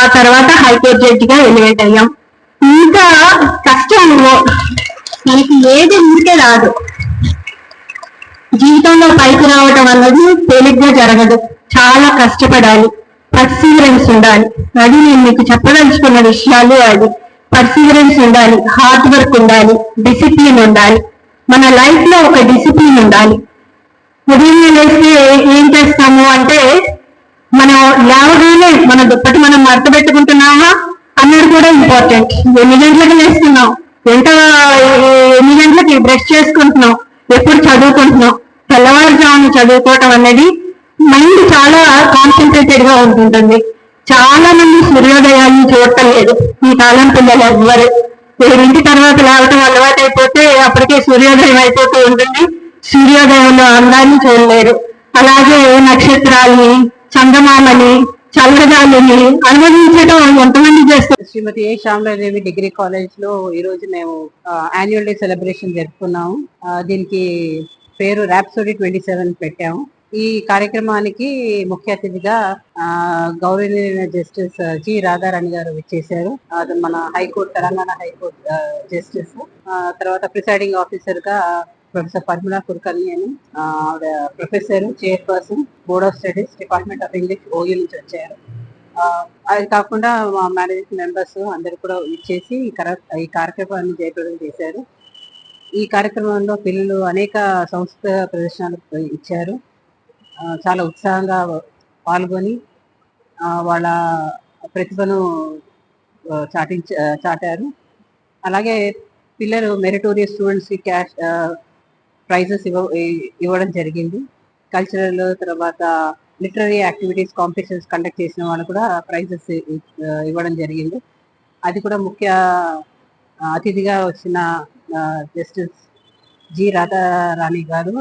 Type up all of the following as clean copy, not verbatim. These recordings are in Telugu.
ఆ తర్వాత హైకోర్టు జడ్జిగా ఎలివేట్ అయ్యాం. ఇంకా కష్టం మనకి ఏది ఊరికే రాదు. జీవితంలో పైకి రావడం అన్నది తేలిగ్గా జరగదు, చాలా కష్టపడాలి, పర్సీవరెన్స్ ఉండాలి. అది నేను మీకు చెప్పదలుచుకున్న విషయాలు. అది పర్సీవరెన్స్ ఉండాలి, హార్డ్ వర్క్ ఉండాలి, డిసిప్లిన్ ఉండాలి. మన లైఫ్ లో ఒక డిసిప్లిన్ ఉండాలి. ఉదయం లేస్తే ఏం చేస్తాము అంటే, మనం లేవగానే మన దుప్పటి మనం మడత పెట్టుకుంటున్నామా అన్నది కూడా ఇంపార్టెంట్. ఎన్ని గంటలకు లేస్తున్నాం, ఎన్ని గంటలకి బ్రష్ చేసుకుంటున్నాం, ఎప్పుడు చదువుకుంటున్నాం. తెల్లవారుజామున చదువుకోవటం అనేది మైండ్ చాలా కాన్సన్ట్రేటెడ్ గా ఉంటుంటుంది. చాలా మంది సూర్యోదయాన్ని చూడటం లేదు ఈ కాలం పిల్లలు ఎవ్వరు. 7 తర్వాత లేవటం అలవాటు అయిపోతే అప్పటికే సూర్యోదయం అయిపోతూ ఉంటుంది. సూర్యోదయంలో అందాన్ని చూడలేరు. అలాగే నక్షత్రాల్ని, చందమామని, చల్లగాలిని అనుభవించడం ఎంతమంది చేస్తారు. శ్రీమతి ఏ శ్యామలాదేవి డిగ్రీ కాలేజ్ లో ఈ రోజు మేము యాన్యువల్ డే సెలబ్రేషన్ జరుపుకున్నాము. దీనికి పేరు ర్యాప్సోడీ 27 పెట్టాము. ఈ కార్యక్రమానికి ముఖ్య అతిథిగా గౌరవనీయ జస్టిస్ జి రాధారాణి గారు విచ్చేశారు. అది మన హైకోర్టు, తెలంగాణ హైకోర్టు జస్టిస్. తర్వాత ప్రిసైడింగ్ ఆఫీసర్ గా ప్రొఫెసర్ పద్మనా కుర్కర్ని అని ఆవిడ professor, chairperson, board of studies, department of English, OU నుంచి వచ్చారు. అది కాకుండా మా మేనేజింగ్ మెంబర్స్ అందరు కూడా ఇచ్చేసి ఈ కార్యక్రమాన్ని జయప్రదం చేశారు. ఈ కార్యక్రమంలో పిల్లలు అనేక సంస్కృత ప్రదర్శనలు ఇచ్చారు. చాలా ఉత్సాహంగా పాల్గొని వాళ్ళ ప్రతిభను చాటారు. అలాగే పిల్లలు మెరిటోరియస్ స్టూడెంట్స్కి క్యాష్ ప్రైజెస్ ఇవ్వడం జరిగింది. కల్చరల్ తర్వాత లిటరరీ యాక్టివిటీస్ కాంపిటీషన్స్ కండక్ట్ చేసిన వాళ్ళు కూడా ప్రైజెస్ ఇవ్వడం జరిగింది. అది కూడా ముఖ్య అతిథిగా వచ్చిన జస్టిస్ జి రాధారాణి గారు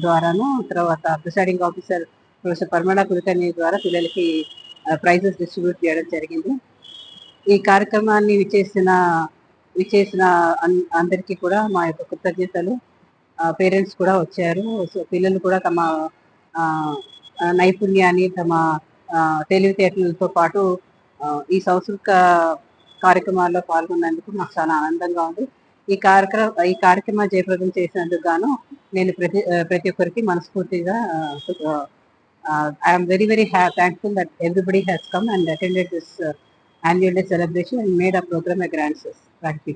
ద్వారాను, తర్వాత ప్రిసైడింగ్ ఆఫీసర్ ప్రొఫెసర్ పద్మనా కులకర్ణి ద్వారా పిల్లలకి ప్రైజెస్ డిస్ట్రిబ్యూట్ చేయడం జరిగింది. ఈ కార్యక్రమాన్ని విచ్చేసిన అందరికీ కూడా మా యొక్క కృతజ్ఞతలు. పేరెంట్స్ కూడా వచ్చారు. సో పిల్లలు కూడా తమ నైపుణ్యాన్ని, తమ తెలివితేటలతో పాటు ఈ సంస్కృత కార్యక్రమాల్లో పాల్గొన్నందుకు నాకు చాలా ఆనందంగా ఉంది. ఈ కార్యక్రమం జయప్రదం చేసినందుకు గాను నేను ప్రతి ఒక్కరికి మనస్ఫూర్తిగా I'm very very thankful that everybody has come and attended this annual day celebration and made a program a grand success. Thank you.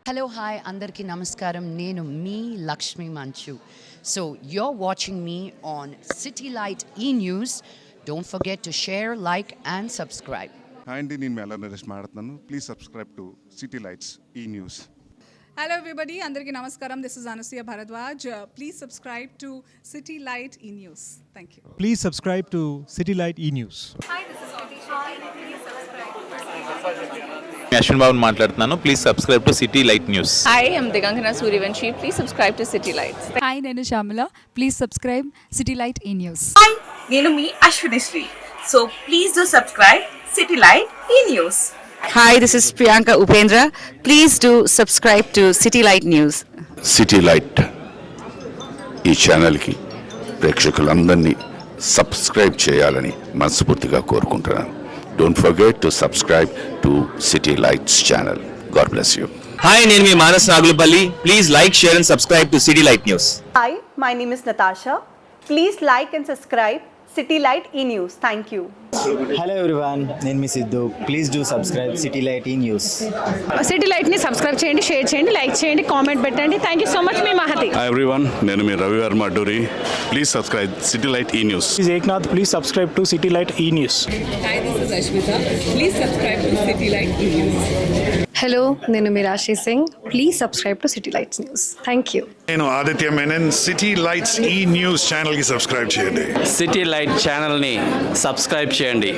Hello, hi అందరికీ నమస్కారం. నేను మీ Lakshmi Manchu. So you're watching me on City Light E-News. Don't forget to share, like and subscribe. Hi అండి, నేను మెల్ల నరేష్ మాట్లాడుతున్నాను. Please subscribe to City Lights E news. Hello everybody, Andarki Namaskaram. This is Anusuya Bharadwaj. Please subscribe to City Light E-News. Thank you. Please subscribe to City Light E-News. Hi, this is Katisha. Please subscribe to Ashwin Babu మాట్లాడుతున్నాను. Please subscribe to City Light news. Hi, I'm Digangana Suryavanshi. Please subscribe to City Lights. Hi, నేను Shyamala. Please subscribe City Light E-News. Hi, నేను మీ Ashwinisri. So please do subscribe City Light E-News. Hi, this is Priyanka Upendra. Please do subscribe to City Light News. City Light ఈ ఛానల్కి ప్రేక్షకులందరినీ సబ్స్క్రైబ్ చేయాలని మనస్ఫూర్తిగా కోరుకుంటున్నాను. Don't forget to subscribe to City Lights channel. God bless you. Hi, నేను మీ Manas Nagulapalli. Please like, share and subscribe to City Light news. Hi, my name is Natasha. Please like and subscribe City Light E-News. Thank you. Hello everyone, నేను మీ Siddhu. Please do subscribe City Light E news. City Light ని సబ్స్క్రైబ్ చేయండి, షేర్ చేయండి, లైక్ చేయండి, కామెంట్ పెట్టండి. Thank you so much. మీ మహతి. హాయ్ ఎవ్రీవన్, నేను మీ Ravi Varma Adduri. Please subscribe City Light E news. Eknath. Please subscribe to City Light E news. Hi, this is Ashmita. Please subscribe to City Light E-News. Hello, నేను Meerashi Singh. Please subscribe to City Lights news. Thank you. నేను Aditya Menon. City Lights E news ఛానల్కి సబ్స్క్రైబ్ చేయండి. సిటీ లైట్ ఛానల్ని సబ్స్క్రైబ్ చేయండి.